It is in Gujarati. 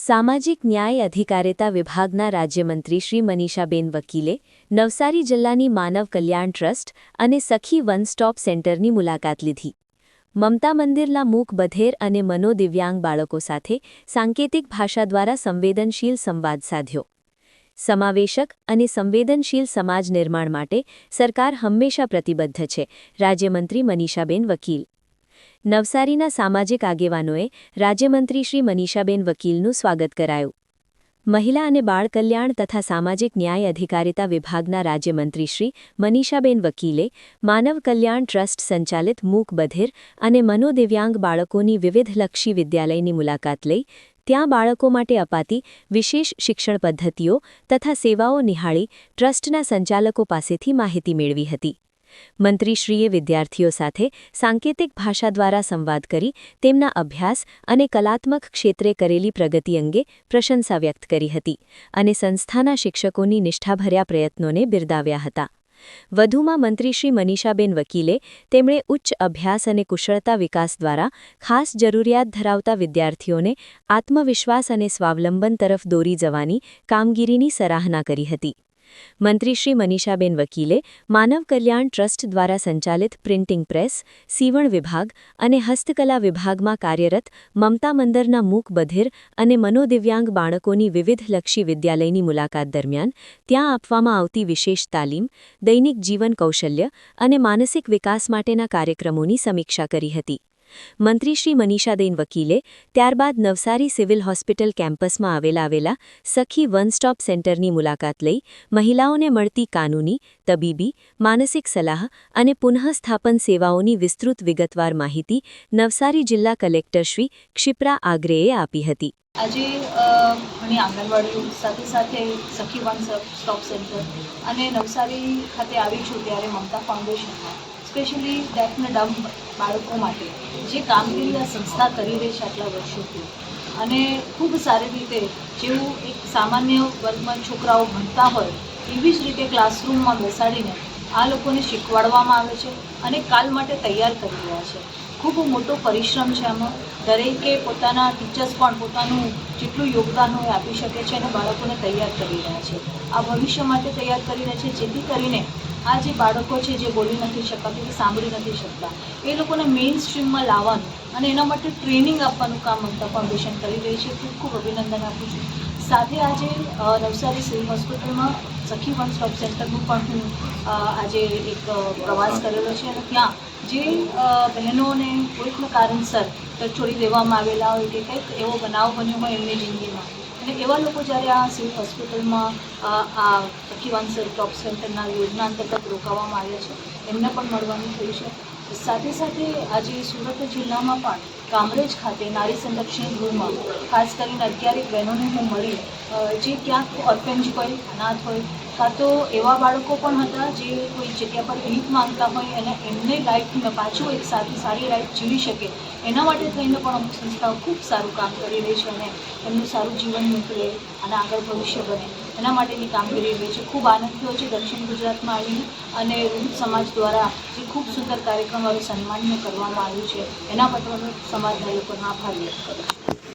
સામાજિક ન્યાય અધિકારિતા વિભાગના રાજ્યમંત્રી શ્રી મનીષાબેન વકીલે નવસારી જિલ્લાની માનવ કલ્યાણ ટ્રસ્ટ અને સખી વન સ્ટોપ સેન્ટરની મુલાકાત લીધી. મમતા મંદિરના મૂક બધિર અને મનોદિવ્યાંગ બાળકો સાથે સાંકેતિક ભાષા દ્વારા સંવેદનશીલ સંવાદ સાધ્યો. સમાવેશક અને સંવેદનશીલ સમાજ નિર્માણ માટે સરકાર હંમેશા પ્રતિબદ્ધ છે. રાજ્યમંત્રી મનીષાબેન વકીલ. નવસારીના સામાજિક આગેવાનોએ રાજ્યમંત્રી શ્રી મનીષાબેન વકીલનું સ્વાગત કરાયું. મહિલા અને બાળ કલ્યાણ તથા સામાજિક ન્યાય અધિકારિતા વિભાગના રાજ્યમંત્રી શ્રી મનીષાબેન વકીલે માનવ કલ્યાણ ટ્રસ્ટ સંચાલિત મૂક બધિર અને મનોદિવ્યાંગ બાળકોની વિવિધલક્ષી વિદ્યાલયની મુલાકાત લઈ ત્યાં બાળકો માટે અપાતી વિશેષ શિક્ષણ પદ્ધતિઓ તથા સેવાઓ નિહાળી ટ્રસ્ટના સંચાલકો પાસેથી માહિતી મેળવી હતી. મંત્રીશ્રીએ વિદ્યાર્થીઓ સાથે સાંકેતિક ભાષા દ્વારા સંવાદ કરી તેમના અભ્યાસ અને કલાત્મક ક્ષેત્રે કરેલી પ્રગતિ અંગે પ્રશંસા વ્યક્ત કરી હતી અને સંસ્થાના શિક્ષકોની નિષ્ઠાભર્યા પ્રયત્નોને બિરદાવ્યા હતા. વધુમાં મંત્રીશ્રી મનીષાબેન વકીલે તેમણે ઉચ્ચ અભ્યાસ અને કુશળતા વિકાસ દ્વારા ખાસ જરૂરિયાત ધરાવતા વિદ્યાર્થીઓને આત્મવિશ્વાસ અને સ્વાવલંબન તરફ દોરી જવાની કામગીરીની સરાહના કરી હતી. મંત્રીશ્રી મનીષાબેન વકીલે માનવ કલ્યાણ ટ્રસ્ટ દ્વારા સંચાલિત પ્રિન્ટિંગ પ્રેસ, સીવણ વિભાગ અને હસ્તકલા વિભાગમાં કાર્યરત મમતા મંદિરના મૂક બધિર અને મનોદિવ્યાંગ બાળકોની વિવિધલક્ષી વિદ્યાલયની મુલાકાત દરમિયાન ત્યાં આપવામાં આવતી વિશેષ તાલીમ, દૈનિક જીવન કૌશલ્ય અને માનસિક વિકાસ માટેના કાર્યક્રમોની સમીક્ષા કરી હતી. મંત્રીશ્રી મનીષાબેન વકીલે ત્યારબાદ નવસારી સિવિલ હોસ્પિટલ કેમ્પસમાં આવેલા સખી વન સ્ટોપ સેન્ટરની મુલાકાત લઈ મહિલાઓને મળતી કાનૂની, તબીબી, માનસિક સલાહ અને પુનઃસ્થાપન સેવાઓની વિસ્તૃત વિગતવાર માહિતી નવસારી જિલ્લા કલેક્ટર શ્રી ક્ષિપ્રા આગ્રેએ આપી હતી. આજે ઘણી આંગણવાડીઓ સાથે સખી વન સ્ટોપ સેન્ટર અને નવસારી ખાતે આવી છું ત્યારે મમતા ફાઉન્ડેશનમાં સ્પેશિયલી ડેફ અને ડમ્બ બાળકો માટે જે કામગીરી આ સંસ્થા કરી રહી છે આટલા વર્ષોથી અને ખૂબ સારી રીતે જેવું એક સામાન્ય વર્ગમાં છોકરાઓ ભણતા હોય એવી જ રીતે ક્લાસરૂમમાં બેસાડીને આ લોકોને શીખવાડવામાં આવે છે અને કાલ માટે તૈયાર કરી રહ્યા છે. ખૂબ મોટો પરિશ્રમ છે આમાં. દરેકે પોતાના ટીચર્સ પણ પોતાનું જેટલું યોગદાન હોય આપી શકે છે અને બાળકોને તૈયાર કરી રહ્યા છે. આ ભવિષ્ય માટે તૈયાર કરી રહ્યા છે જેથી કરીને આ જે બાળકો છે જે બોલી નથી શકતા કે સાંભળી નથી શકતા એ લોકોને મેઇન સ્ટ્રીમમાં લાવવાનું અને એના માટે ટ્રેનિંગ આપવાનું કામ મમતા ફાઉન્ડેશન કરી રહી છે. ખૂબ ખૂબ અભિનંદન આપું છું. સાથે આજે નવસારી સિવિલ હોસ્પિટલમાં સખી વન સ્ટોપ સેન્ટરનું પણ હું આજે એક પ્રવાસ કરેલો છે અને ત્યાં જે બહેનોને કોઈકના કારણસર છોડી દેવામાં આવેલા હોય કે કંઈક એવો બનાવ બન્યો હોય એમની જિંદગીમાં અને એવા લોકો જ્યારે આ સિવિલ હોસ્પિટલમાં આ સખી વન સ્ટોપ સેન્ટરના યોજના અંતર્ગત રોકાવામાં આવ્યા છે એમને પણ મળવાનું થયું છે. સાથે સાથે આજે સુરત જિલ્લામાં પણ કામરેજ ખાતે નારી સંરક્ષણ ગૃહમાં ખાસ કરીને 11 બહેનોને હું મળી જે ક્યાંક ઓર્ફેન્જ હોય, અનાથ હોય કાં તો એવા બાળકો પણ હતા જે કોઈ જગ્યા પર ભીખ માંગતા હોય અને એમને લાઈફમાં પાછું એક સારી લાઈફ જીવી શકે એના માટે થઈને પણ અમુક સંસ્થાઓ ખૂબ સારું કામ કરી રહી છે અને એમનું સારું જીવન નીકળે અને આગળ ભવિષ્ય બને એના માટેની કામગીરી રહી છે. ખૂબ આનંદ થયો છે દક્ષિણ ગુજરાતમાં આવીને અને વિવિધ સમાજ દ્વારા જે ખૂબ સુંદર કાર્યક્રમવાળું સન્માન કરવામાં આવ્યું છે એના બદલ સમાજના લોકોનો આભાર વ્યક્ત કરું છું.